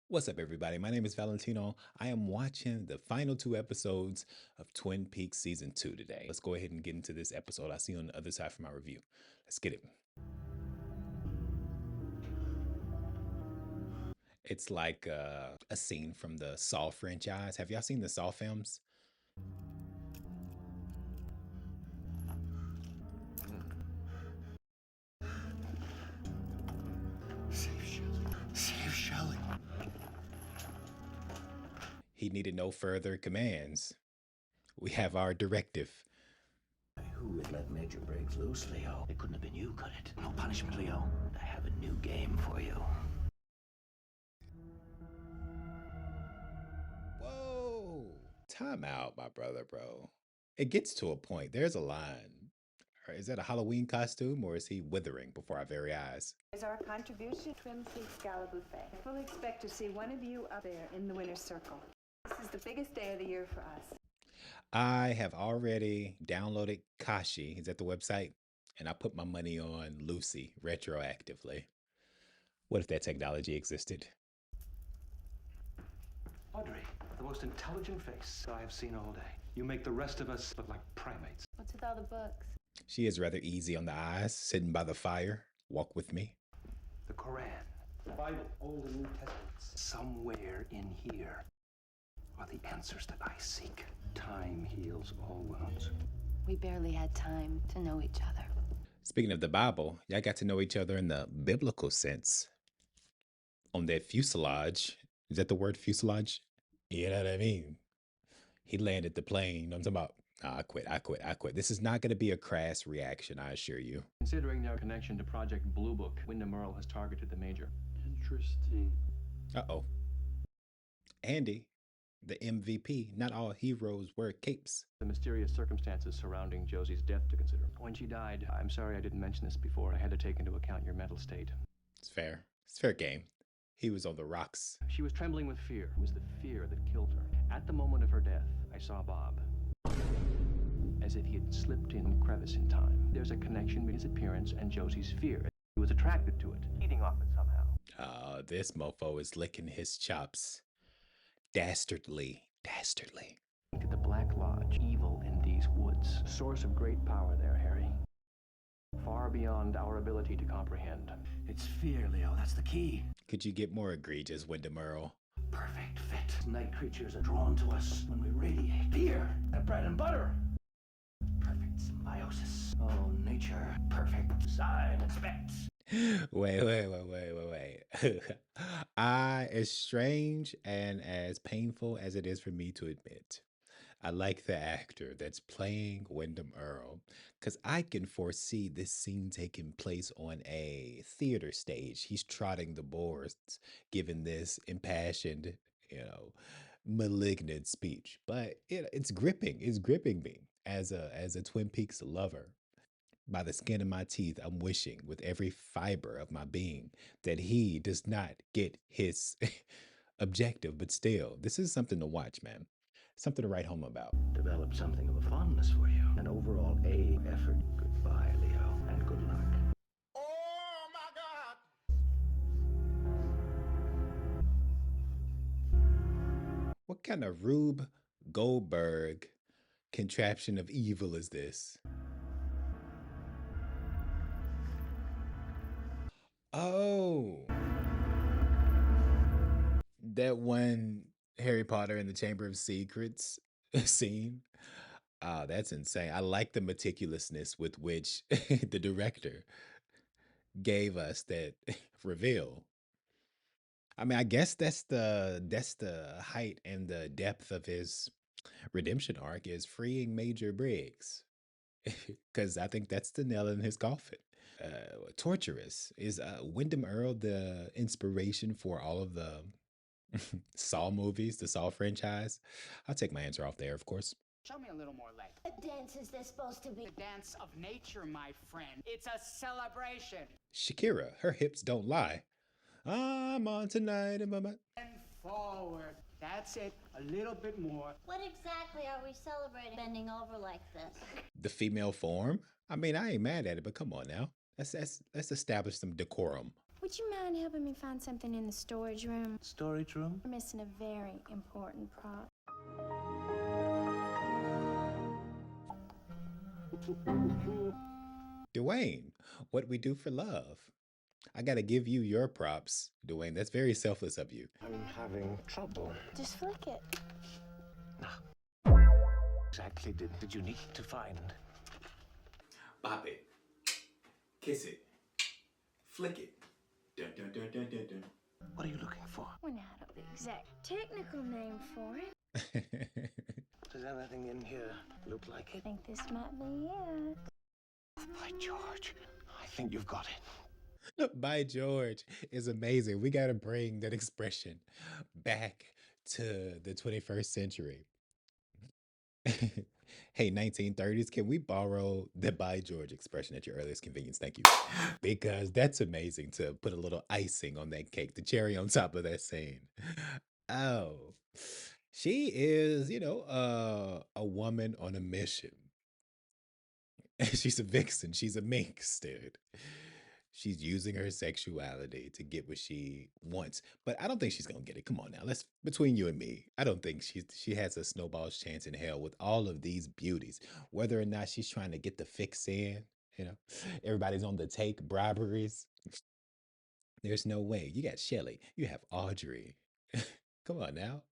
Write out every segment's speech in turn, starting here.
What's up, everybody? My name is Valentino. I am watching the final two episodes of Twin Peaks Season 2 today. Let's go ahead and get into this episode. I'll see you on the other side for my review. Let's get it. It's like a scene from the Saw franchise. Have y'all seen the Saw films? Save Shelley. Save Shelley. He needed no further commands. We have our directive. Who would let Major Briggs loose, Leo? It couldn't have been you, could it? No punishment, Leo. I have a new game for you. Whoa! Time out, my brother, bro. It gets to a point. There's a line. Is that a Halloween costume or is he withering before our very eyes? Is our contribution to Twin Peaks Gala Buffet. I fully expect to see one of you up there in the winner's circle. This is the biggest day of the year for us. I have already downloaded Kashi. He's at the website, and I put my money on Lucy retroactively. What if that technology existed? Audrey, the most intelligent face I have seen all day. You make the rest of us look like primates. What's with all the books? She is rather easy on the eyes, sitting by the fire. Walk with me. The Koran, the Bible, Old and New Testaments. Somewhere in here are the answers that I seek. Time heals all wounds. We barely had time to know each other. Speaking of the Bible, y'all got to know each other in the biblical sense. On that fuselage, is that the word fuselage? You know what I mean? He landed the plane. I'm talking about, I quit. This is not going to be a crass reaction, I assure you. Considering their connection to Project Blue Book, Wyndham Earl has targeted the Major. Interesting. Uh-oh. Andy, the MVP, not all heroes wear capes. The mysterious circumstances surrounding Josie's death to consider. When she died, I'm sorry I didn't mention this before. I had to take into account your mental state. It's fair. It's fair game. He was on the rocks. She was trembling with fear. It was the fear that killed her. At the moment of her death, I saw Bob. As if he had slipped in a crevice in time. There's a connection between his appearance and Josie's fear. He was attracted to it, feeding off it somehow. This mofo is licking his chops. Dastardly. To the Black Lodge, evil in these woods. Source of great power there, Harry. Far beyond our ability to comprehend. It's fear, Leo. That's the key. Could you get more egregious, Wyndham Earl? Perfect fit. Night creatures are drawn to us when we radiate fear and bread and butter. Perfect symbiosis. Oh, nature. Perfect design. Expect. Wait. As strange and as painful as it is for me to admit, I like the actor that's playing Wyndham Earl because I can foresee this scene taking place on a theater stage. He's trotting the boards, giving this impassioned, malignant speech. But it's gripping. It's gripping me as a Twin Peaks lover. By the skin of my teeth, I'm wishing with every fiber of my being that he does not get his objective. But still, this is something to watch, man. Something to write home about. Develop something of a fondness for you. An overall A effort. Goodbye, Leo, and good luck. Oh my God! What kind of Rube Goldberg contraption of evil is this? Oh, that one Harry Potter and the Chamber of Secrets scene. That's insane. I like the meticulousness with which the director gave us that reveal. I mean, I guess that's the height and the depth of his redemption arc is freeing Major Briggs. Because I think that's the nail in his coffin. Torturous. Is Wyndham Earl the inspiration for all of the Saw movies, the Saw franchise? I'll take my answer off there, of course. Show me a little more leg. What dance is this supposed to be? The dance of nature, my friend. It's a celebration. Shakira, her hips don't lie. I'm on tonight in my mind. And forward. That's it. A little bit more. What exactly are we celebrating bending over like this? The female form? I mean, I ain't mad at it, but come on now. Let's establish some decorum. Would you mind helping me find something in the storage room? Storage room? We're missing a very important prop. Dwayne, what we do for love. I gotta give you your props, Dwayne. That's very selfless of you. I'm having trouble. Just flick it. Exactly did you need to find? Bop it. Kiss it. Flick it. Dun, dun, dun, dun, dun, dun. What are you looking for? We're not of the exact technical name for it. Does anything in here look like I it? think this might be it. By George, I think you've got it. By George is amazing. We gotta bring that expression back to the 21st century. Hey, 1930s, can we borrow the by George expression at your earliest convenience? Thank you. Because that's amazing to put a little icing on that cake, the cherry on top of that scene. Oh, she is, a woman on a mission. She's a vixen. She's a minx, dude. She's using her sexuality to get what she wants, but I don't think she's gonna get it. Come on now, let's between you and me. I don't think she has a snowball's chance in hell with all of these beauties. Whether or not she's trying to get the fix in, you know, everybody's on the take briberies. There's no way. You got Shelly. You have Audrey. Come on now,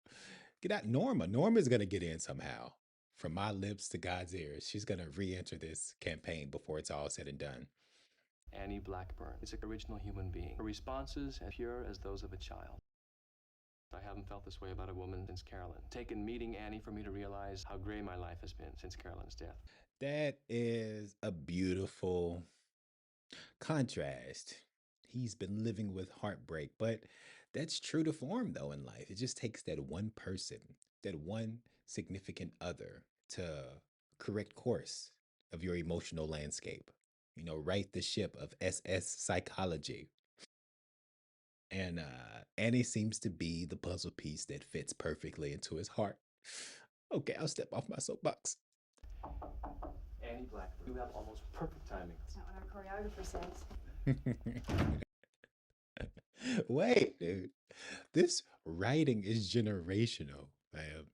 get out. Norma. Norma's gonna get in somehow. From my lips to God's ears, she's gonna re-enter this campaign before it's all said and done. Annie Blackburn is an original human being. Her responses as pure as those of a child. I haven't felt this way about a woman since Carolyn. Taken meeting Annie for me to realize how gray my life has been since Carolyn's death. That is a beautiful contrast. He's been living with heartbreak, but that's true to form, though, in life. It just takes that one person, that one significant other to correct course of your emotional landscape. Right the ship of SS psychology. And Annie seems to be the puzzle piece that fits perfectly into his heart. Okay, I'll step off my soapbox. Annie Blackburn, you have almost perfect timing. That's not what our choreographer says. Wait, dude. This writing is generational, man.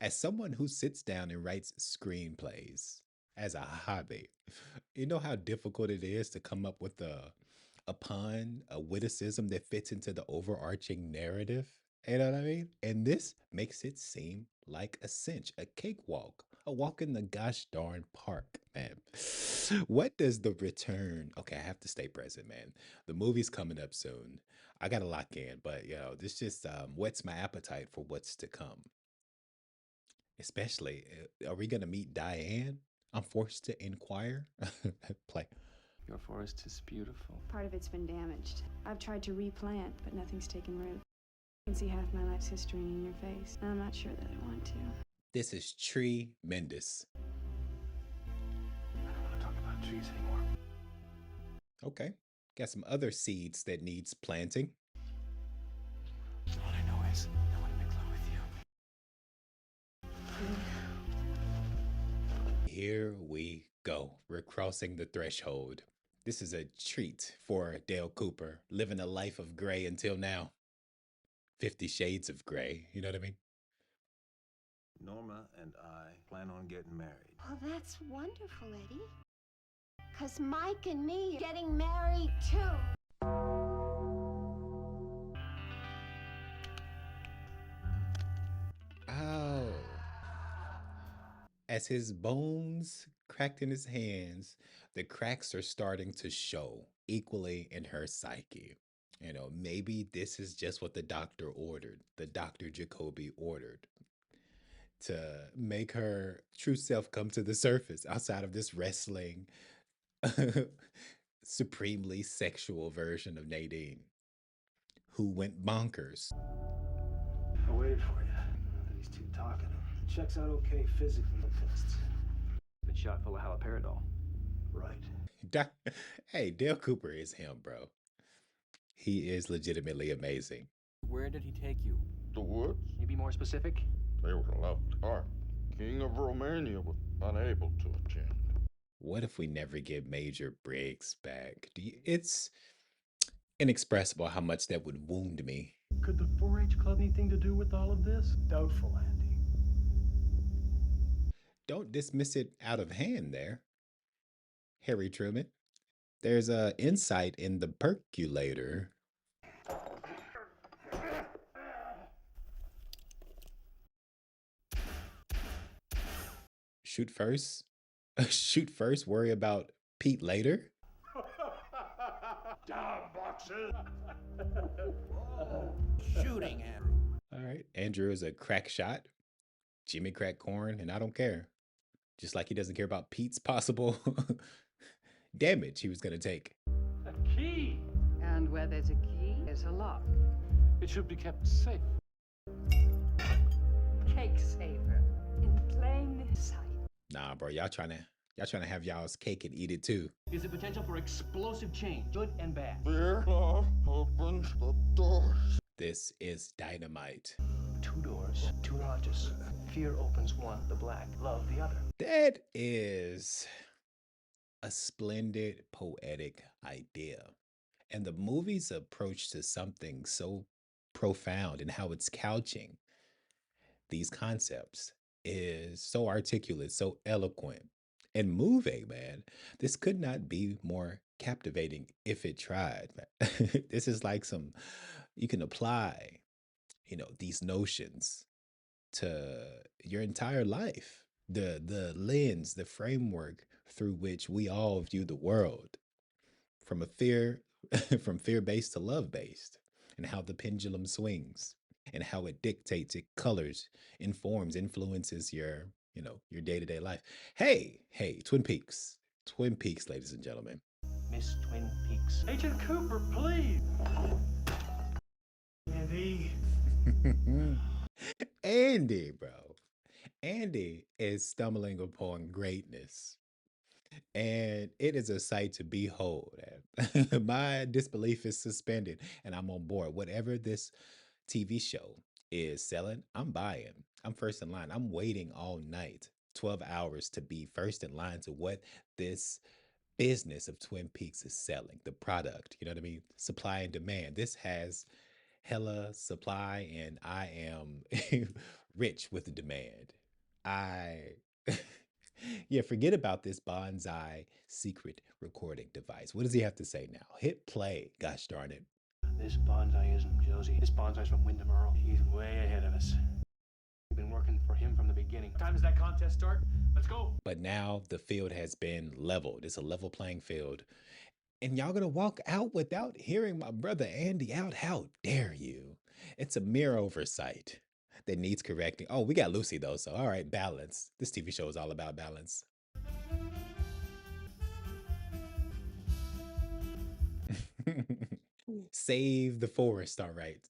As someone who sits down and writes screenplays as a hobby, you know how difficult it is to come up with a pun, a witticism that fits into the overarching narrative. You know what I mean? And this makes it seem like a cinch, a cakewalk, a walk in the gosh darn park, man. What does the return? Okay, I have to stay present, man. The movie's coming up soon. I gotta lock in, but this just whets my appetite for what's to come. Especially, are we gonna meet Diane? I'm forced to inquire. Play. Your forest is beautiful. Part of it's been damaged. I've tried to replant, but nothing's taken root. I can see half my life's history in your face, and I'm not sure that I want to. This is tremendous. I don't want to talk about trees anymore. Okay. Got some other seeds that needs planting. All I know is I want to make love with you. Here we go. We're crossing the threshold. This is a treat for Dale Cooper, living a life of gray until now. 50 Shades of Gray, you know what I mean? Norma and I plan on getting married. Well, that's wonderful, Eddie. 'Cause Mike and me are getting married, too. Oh. As his bones cracked in his hands, the cracks are starting to show equally in her psyche. Maybe this is just what the doctor ordered, the Dr. Jacoby ordered, to make her true self come to the surface outside of this wrestling, supremely sexual version of Nadine, who went bonkers. I waited for you. Not that he's too talkative. It checks out okay physically, but tests. Been shot full of haloperidol. Right. Hey, Dale Cooper is him, bro. He is legitimately amazing. Where did he take you? The woods? Can you be more specific? They were lovely. Our King of Romania was unable to attend. What if we never get Major Briggs back? It's Inexpressible how much that would wound me. Could the 4-H club anything to do with all of this? Doubtful, Andy. Don't dismiss it out of hand there, Harry Truman. There's a insight in the percolator. Shoot first. Shoot first, worry about Pete later. Down, boxes! Shooting, Andrew. All right. Andrew is a crack shot. Jimmy crack corn, and I don't care. Just like he doesn't care about Pete's possible damage he was going to take. A key! And where there's a key, there's a lock. It should be kept safe. Cake saver in plain sight. Nah, bro, y'all trying to have y'all's cake and eat it too. Is the potential for explosive change, good and bad. Fear, love, opens the doors. This is dynamite. 2 doors, 2 notches. Fear opens one, the black, love the other. That is a splendid poetic idea. And the movie's approach to something so profound and how it's couching these concepts is so articulate, so eloquent, and moving, man. This could not be more captivating if it tried. This is like you can apply, these notions to your entire life. The lens, the framework through which we all view the world, from from fear-based to love-based, and how the pendulum swings, and how it dictates, it colors, informs, influences your day-to-day life. Hey, Twin Peaks. Twin Peaks, ladies and gentlemen. Miss Twin Peaks. Agent Cooper, please! Andy. Andy, bro. Andy is stumbling upon greatness. And it is a sight to behold. My disbelief is suspended, and I'm on board. Whatever this TV show is selling, I'm buying. I'm first in line. I'm waiting all night, 12 hours, to be first in line to what this business of Twin Peaks is selling, the product. You know what I mean? Supply and demand. This has hella supply, and I am rich with the demand. I yeah, forget about this bonsai secret recording device. What does he have to say now? Hit play, gosh darn it. This bonsai isn't Josie. This bonsai's from Wyndham Earl. He's way ahead of us. We've been working for him from the beginning. Time does that contest start? Let's go. But now the field has been leveled. It's a level playing field. And y'all gonna walk out without hearing my brother Andy out? How dare you? It's a mere oversight that needs correcting. Oh, we got Lucy though, so all right, balance. This TV show is all about balance. Save the forest, all right.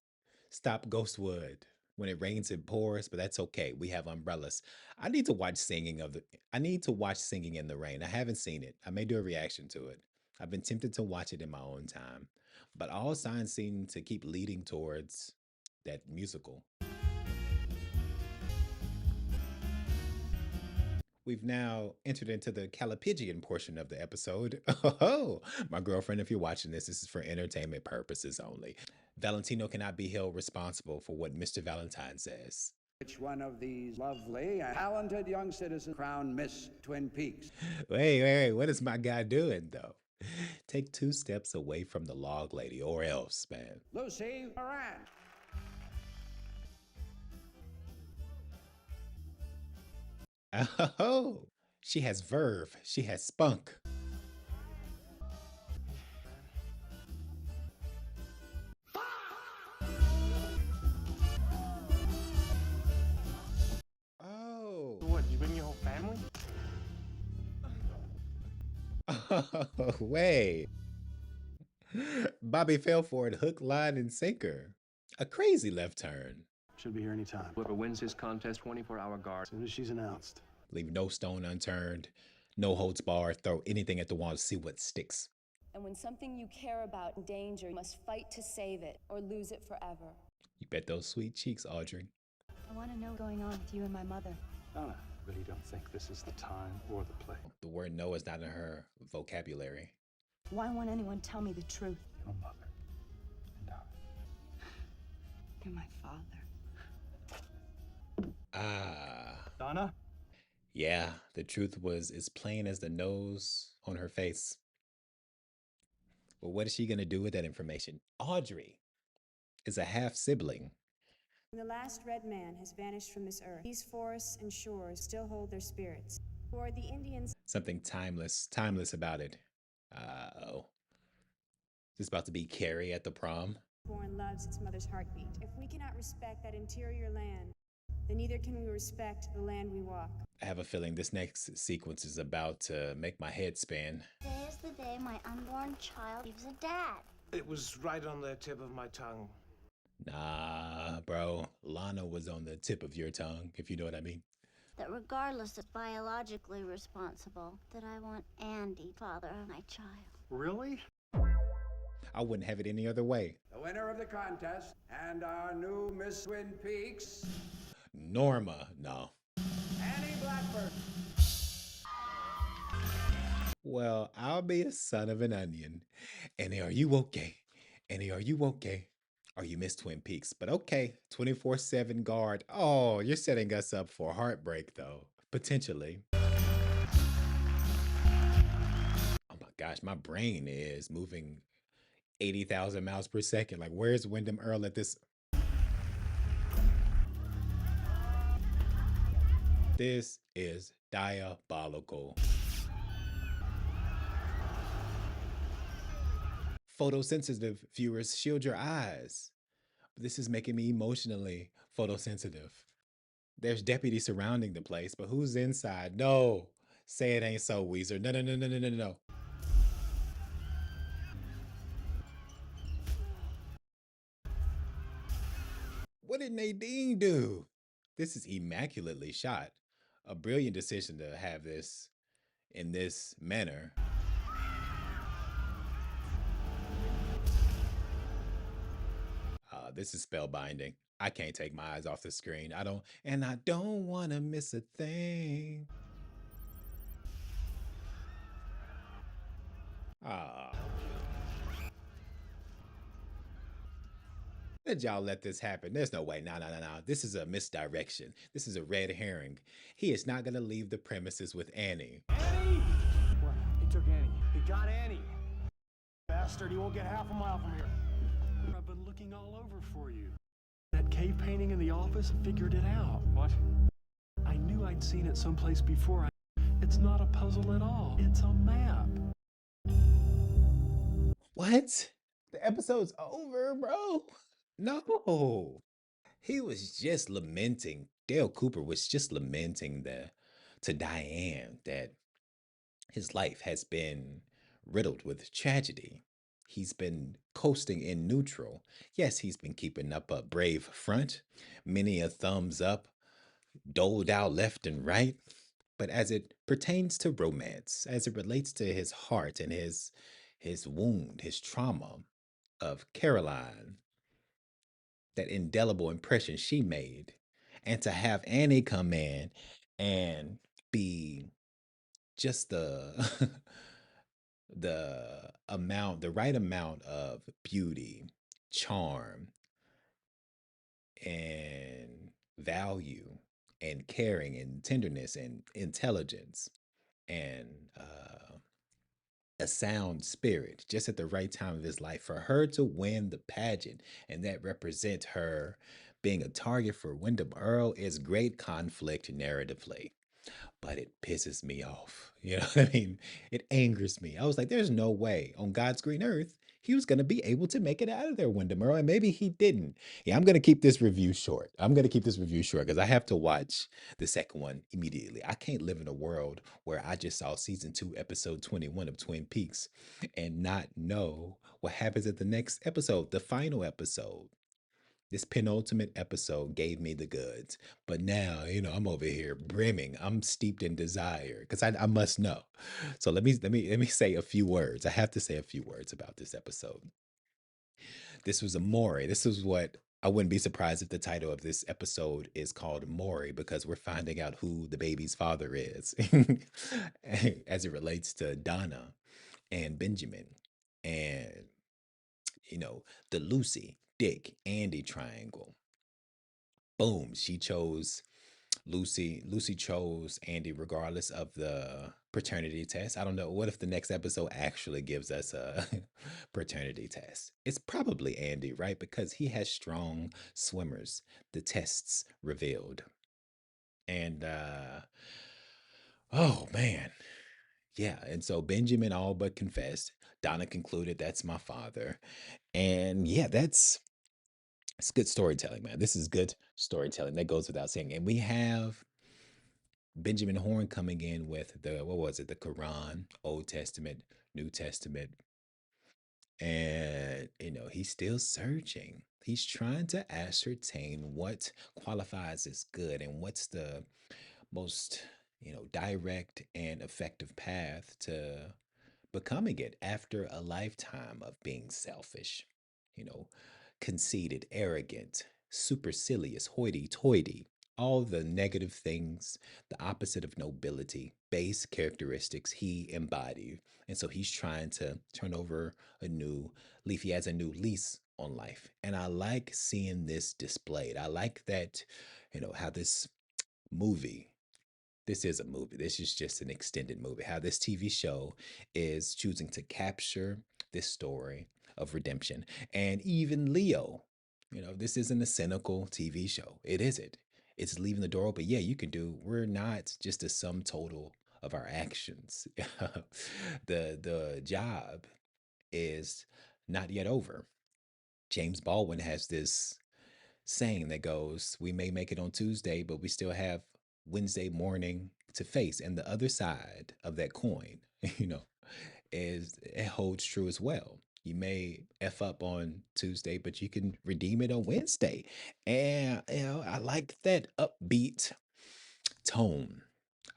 Stop Ghostwood when it rains and pours, but that's okay. We have umbrellas. I need to watch Singing in the Rain. I haven't seen it. I may do a reaction to it. I've been tempted to watch it in my own time, but all signs seem to keep leading towards that musical. We've now entered into the Calipigian portion of the episode. Oh, my girlfriend, if you're watching this is for entertainment purposes only. Valentino cannot be held responsible for what Mr. Valentine says. Which one of these lovely and talented young citizens crowned Miss Twin Peaks? Wait, what is my guy doing, though? Take 2 steps away from the log lady, or else, man. Lucy Moran. Oh, she has verve. She has spunk. Oh. What, you bring your whole family? Oh, wait. Bobby fell for it hook, line, and sinker. A crazy left turn. Should be here anytime. Whoever wins this contest, 24-hour guard. As soon as she's announced. Leave no stone unturned, no holds barred, throw anything at the wall to see what sticks. And when something you care about in danger, you must fight to save it or lose it forever. You bet those sweet cheeks, Audrey. I want to know what's going on with you and my mother. Donna, I really don't think this is the time or the place. The word no is not in her vocabulary. Why won't anyone tell me the truth? Your mother You're my father. Ah, Donna? yeah, the truth was as plain as the nose on her face. But what is she going to do with that information? Audrey is a half sibling. The last red man has vanished from this earth. These forests and shores still hold their spirits. For the Indians, Something timeless about it. Oh, this is about to be Carrie at the prom. born loves its mother's heartbeat. If we cannot respect that interior land, then neither can we respect the land we walk. I have a feeling this next sequence is about to make my head spin. Today is the day my unborn child leaves a dad. It was right on the tip of my tongue. Nah, bro. Lana was on the tip of your tongue, if you know what I mean. That regardless of biologically responsible, that I want Andy, father of my child. Really? I wouldn't have it any other way. The winner of the contest and our new Miss Twin Peaks, Norma, no. Annie Blackburn. Well, I'll be a son of an onion. Annie, are you okay? Annie, are you okay? Are you Miss Twin Peaks? But okay, 24/7 guard. Oh, you're setting us up for heartbreak, though. Potentially. Oh my gosh, my brain is moving 80,000 miles per second. Like, where's Wyndham Earl at this? This is diabolical. Photosensitive viewers, shield your eyes. This is making me emotionally photosensitive. There's deputies surrounding the place, but who's inside? No. Say it ain't so, Weezer. No, no, no, no, no, no, no. What did Nadine do? This is immaculately shot. A brilliant decision to have this in this manner. This is spellbinding. I can't take my eyes off the screen. I don't want to miss a thing. Did y'all let this happen? There's no way. No. This is a misdirection. This is a red herring. He is not going to leave the premises with Annie. Annie? What? He took Annie. He got Annie. Bastard, he won't get half a mile from here. I've been looking all over for you. That cave painting in the office figured it out. What? I knew I'd seen it someplace before. It's not a puzzle at all. It's a map. What? The episode's over, bro. No. He was just lamenting. Dale Cooper was just lamenting to Diane that his life has been riddled with tragedy. He's been coasting in neutral. Yes, he's been keeping up a brave front, many a thumbs up, doled out left and right. But as it pertains to romance, as it relates to his heart and his wound, his trauma of Caroline, that indelible impression she made, and to have Annie come in and be just the right amount of beauty, charm, and value, and caring, and tenderness, and intelligence, and a sound spirit, just at the right time of his life, for her to win the pageant and that represent her being a target for Wyndham Earl is great conflict narratively. But it pisses me off. You know what I mean? It angers me. I was like, there's no way on God's green earth he was going to be able to make it out of there, Wyndham Earl. And maybe he didn't. Yeah, I'm going to keep this review short. Because I have to watch the second one immediately. I can't live in a world where I just saw season 2, episode 21 of Twin Peaks and not know what happens at the next episode, the final episode. This penultimate episode gave me the goods, but now, I'm over here brimming. I'm steeped in desire because I must know. So let me say a few words. I have to say a few words about this episode. This was a Maury. This is what I wouldn't be surprised if the title of this episode is called Maury, because we're finding out who the baby's father is as it relates to Donna and Benjamin and the Lucy Dick, Andy triangle. Boom, she chose Lucy. Lucy chose Andy regardless of the paternity test. I don't know. What if the next episode actually gives us a paternity test? It's probably Andy, right? Because he has strong swimmers. The tests revealed. And oh man. Yeah, and so Benjamin all but confessed. Donna concluded that's my father. And yeah, it's good storytelling, man. This is good storytelling. That goes without saying. And we have Benjamin Horn coming in with the what was it? The Quran, Old Testament, New Testament, and he's still searching. He's trying to ascertain what qualifies as good and what's the most direct and effective path to becoming it after a lifetime of being selfish, you know, conceited, arrogant, supercilious, hoity toity, all the negative things, the opposite of nobility, base characteristics he embodied. And so he's trying to turn over a new leaf. He has a new lease on life. And I like seeing this displayed. I like that, how movie this is a movie. This is just an extended movie. How this TV show is choosing to capture this story of redemption. And even Leo, this isn't a cynical TV show. It isn't. It's leaving the door open. Yeah, you can do. We're not just a sum total of our actions. The job is not yet over. James Baldwin has this saying that goes, we may make it on Tuesday, but we still have Wednesday morning to face. And the other side of that coin, you know, is it holds true as well. You may F up on Tuesday, but you can redeem it on Wednesday. And, I like that upbeat tone.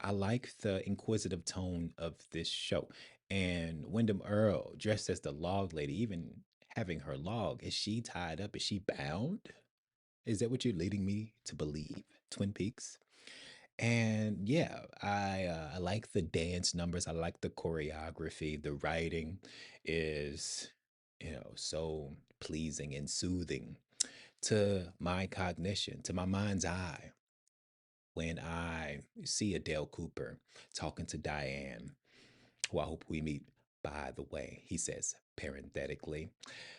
I like the inquisitive tone of this show. And Wyndham Earl, dressed as the log lady, even having her log, is she tied up? Is she bound? Is that what you're leading me to believe? Twin Peaks? And yeah, I like the dance numbers. I like the choreography. The writing is, so pleasing and soothing to my cognition, to my mind's eye. When I see Adele Cooper talking to Diane, who I hope we meet by the way, he says parenthetically,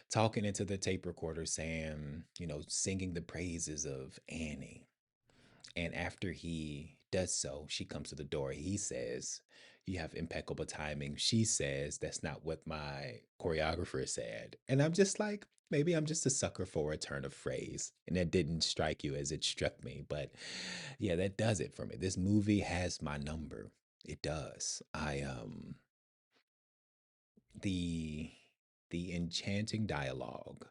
talking into the tape recorder, saying, singing the praises of Annie. And after he does so, she comes to the door. He says, you have impeccable timing. She says, that's not what my choreographer said. And I'm just like, maybe I'm just a sucker for a turn of phrase. And that didn't strike you as it struck me. But yeah, that does it for me. This movie has my number. It does. The the enchanting dialogue,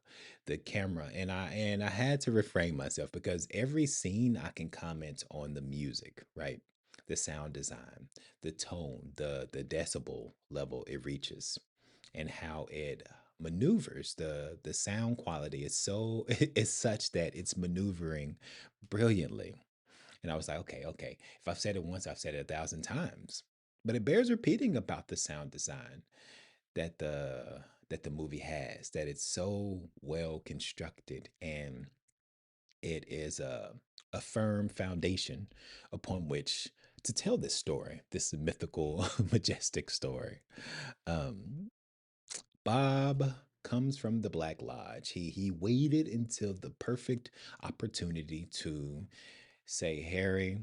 the camera, and I had to refrain myself because every scene I can comment on the music, right? The sound design, the tone, the decibel level it reaches, and how it maneuvers. The sound quality is so is such that it's maneuvering brilliantly. And I was like, okay, okay. If I've said it once, I've said it 1,000 times. But it bears repeating about the sound design that the movie has, that it's so well constructed, and it is a firm foundation upon which to tell this story, this mythical majestic story. um Bob comes from the Black Lodge. He waited until the perfect opportunity to say, Harry,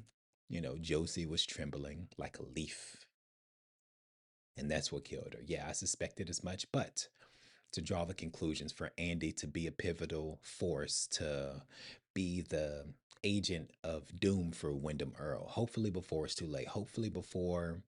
Josie was trembling like a leaf, and that's what killed her. Yeah, I suspected as much, but to draw the conclusions for Andy to be a pivotal force, to be the agent of doom for Wyndham Earl. Hopefully before it's too late. Hopefully before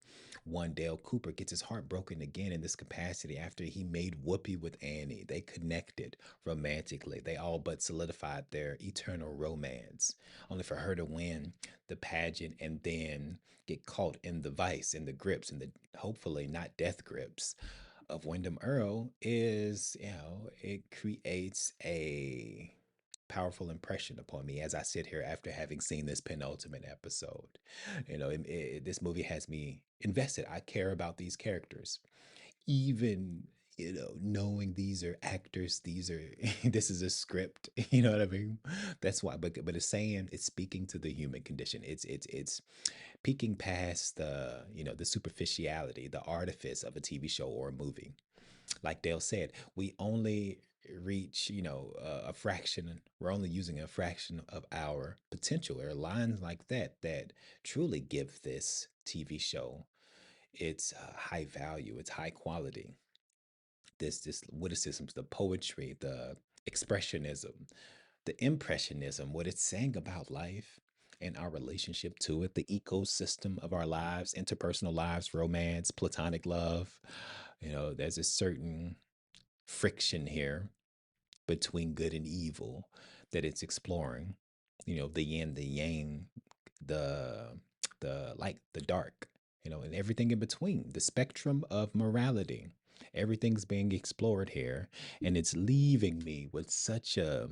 one Dale Cooper gets his heart broken again in this capacity after he made whoopee with Annie. They connected romantically. They all but solidified their eternal romance, only for her to win the pageant and then get caught in the vice, in the grips, in the hopefully not death grips of Wyndham Earl. Is, it creates a powerful impression upon me as I sit here after having seen this penultimate episode. This movie has me invested. I care about these characters, even knowing these are actors, these are this is a script, you know what I mean? That's why, but it's saying it's speaking to the human condition. It's peeking past the superficiality, the artifice of a TV show or a movie. Like Dale said, we only reach, a fraction, we're only using a fraction of our potential. There are lines like that that truly give this TV show its high value, its high quality. This witticisms, the poetry, the expressionism, the impressionism, what it's saying about life and our relationship to it, the ecosystem of our lives, interpersonal lives, romance, platonic love. There's a certain friction here between good and evil that it's exploring. The yin, the yang, the the light, the dark, and everything in between, the spectrum of morality. Everything's being explored here, and it's leaving me with such a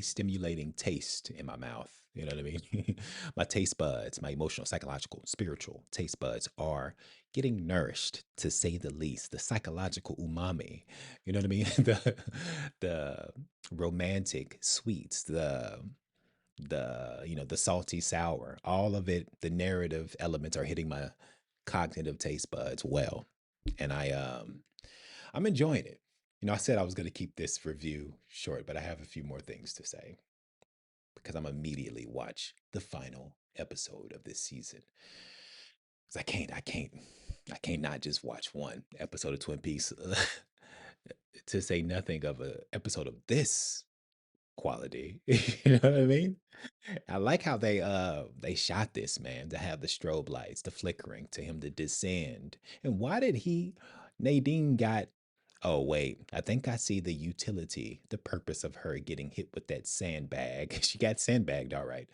stimulating taste in my mouth. You know what I mean? My taste buds, my emotional, psychological, spiritual taste buds are getting nourished, to say the least. The psychological umami, you know what I mean? The romantic sweets, the salty sour, all of it, the narrative elements are hitting my cognitive taste buds well. And I'm enjoying it. I said I was going to keep this review short, but I have a few more things to say because I'm immediately watch the final episode of this season. Because I can't not just watch one episode of Twin Peaks, to say nothing of a episode of this quality. You know what I mean? I like how they shot this, man, to have the strobe lights, the flickering, to him to descend. And why did Nadine got, oh wait, I think I see the utility, the purpose of her getting hit with that sandbag. She got sandbagged, all right.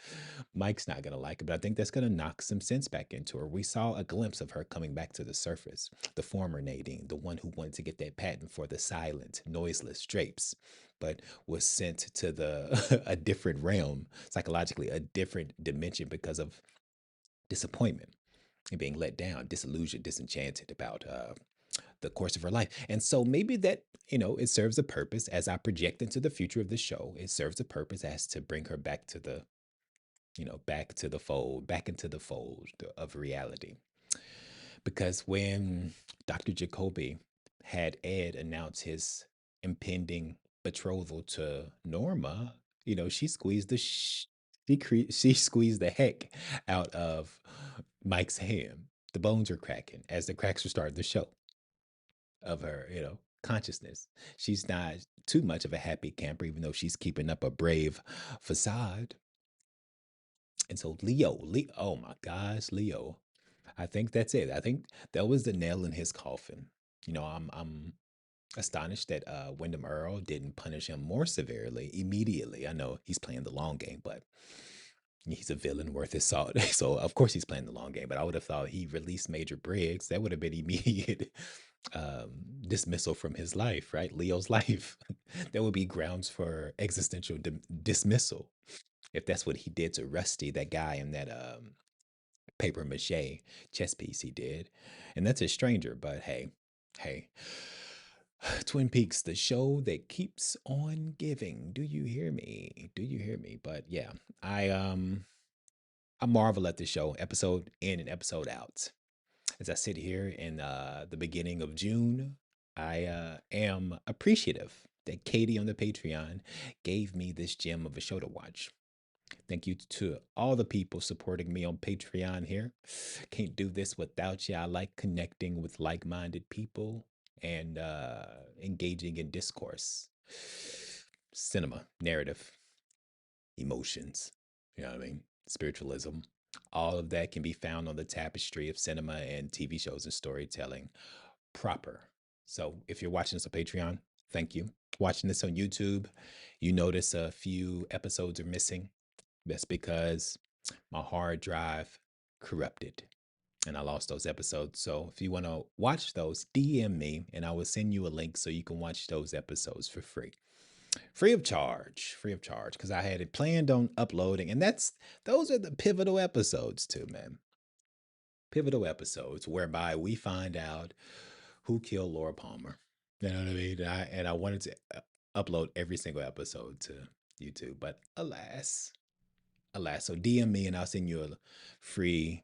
Mike's not gonna like it, but I think that's gonna knock some sense back into her. We saw a glimpse of her coming back to the surface. The former Nadine, the one who wanted to get that patent for the silent, noiseless drapes, but was sent to the a different realm, psychologically, a different dimension because of disappointment and being let down, disillusioned, disenchanted about the course of her life. And so maybe that, it serves a purpose as I project into the future of the show. It serves a purpose as to bring her back to back to the fold, back into the fold of reality. Because when Dr. Jacoby had Ed announce his impending betrothal to Norma, she squeezed she squeezed the heck out of Mike's hand. The bones are cracking as the cracks are starting to show of her, consciousness. She's not too much of a happy camper, even though she's keeping up a brave facade. And so Leo, oh my gosh, Leo. I think that's it. I think that was the nail in his coffin. I'm astonished that Wyndham Earl didn't punish him more severely immediately. I know he's playing the long game, but he's a villain worth his salt. So of course he's playing the long game. But I would have thought he released Major Briggs. That would have been immediate dismissal from his life, right? Leo's life. That would be grounds for existential dismissal if that's what he did to Rusty, that guy in that paper mache chess piece he did. And that's a stranger, but hey. Twin Peaks, the show that keeps on giving. Do you hear me? Do you hear me? But yeah, I marvel at the show, episode in and episode out. As I sit here in the beginning of June, I am appreciative that Katie on the Patreon gave me this gem of a show to watch. Thank you to all the people supporting me on Patreon here. Can't do this without you. I like connecting with like-minded people and engaging in discourse, cinema, narrative, emotions. You know what I mean? Spiritualism. All of that can be found on the tapestry of cinema and TV shows and storytelling proper. So if you're watching this on Patreon, thank you. Watching this on YouTube, you notice a few episodes are missing. That's because my hard drive corrupted and I lost those episodes. So if you want to watch those, DM me and I will send you a link so you can watch those episodes for free. Free of charge, because I had it planned on uploading, and those are the pivotal episodes too, man. Pivotal episodes whereby we find out Who Killed Laura Palmer? You know what I mean? And I wanted to upload every single episode to YouTube, but alas. So DM me and I'll send you a free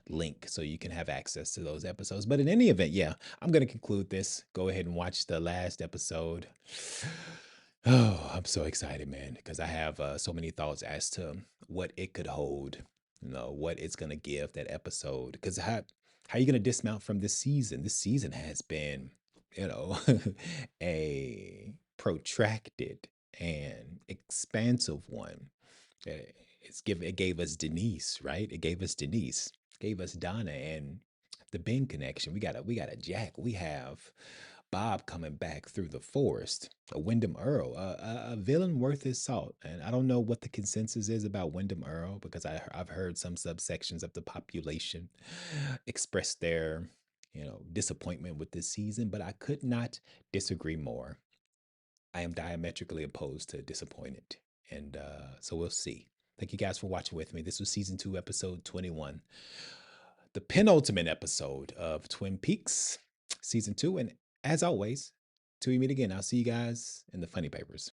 link so you can have access to those episodes. But in any event, yeah, I'm going to conclude this. Go ahead and watch the last episode. Oh, I'm so excited, man, because I have so many thoughts as to what it could hold, what it's going to give that episode. Because how are you going to dismount from this season? This season has been, you know, a protracted and expansive one. It gave us Denise, right? It gave us Denise, gave us Donna and the Ben connection. We got a Jack. We have Bob coming back through the forest. A Wyndham Earl, a villain worth his salt. And I don't know what the consensus is about Wyndham Earl because I've heard some subsections of the population express their, disappointment with this season, but I could not disagree more. I am diametrically opposed to disappointed. And so we'll see. Thank you guys for watching with me. This was season 2, episode 21, the penultimate episode of Twin Peaks, season 2. And as always, till we meet again, I'll see you guys in the funny papers.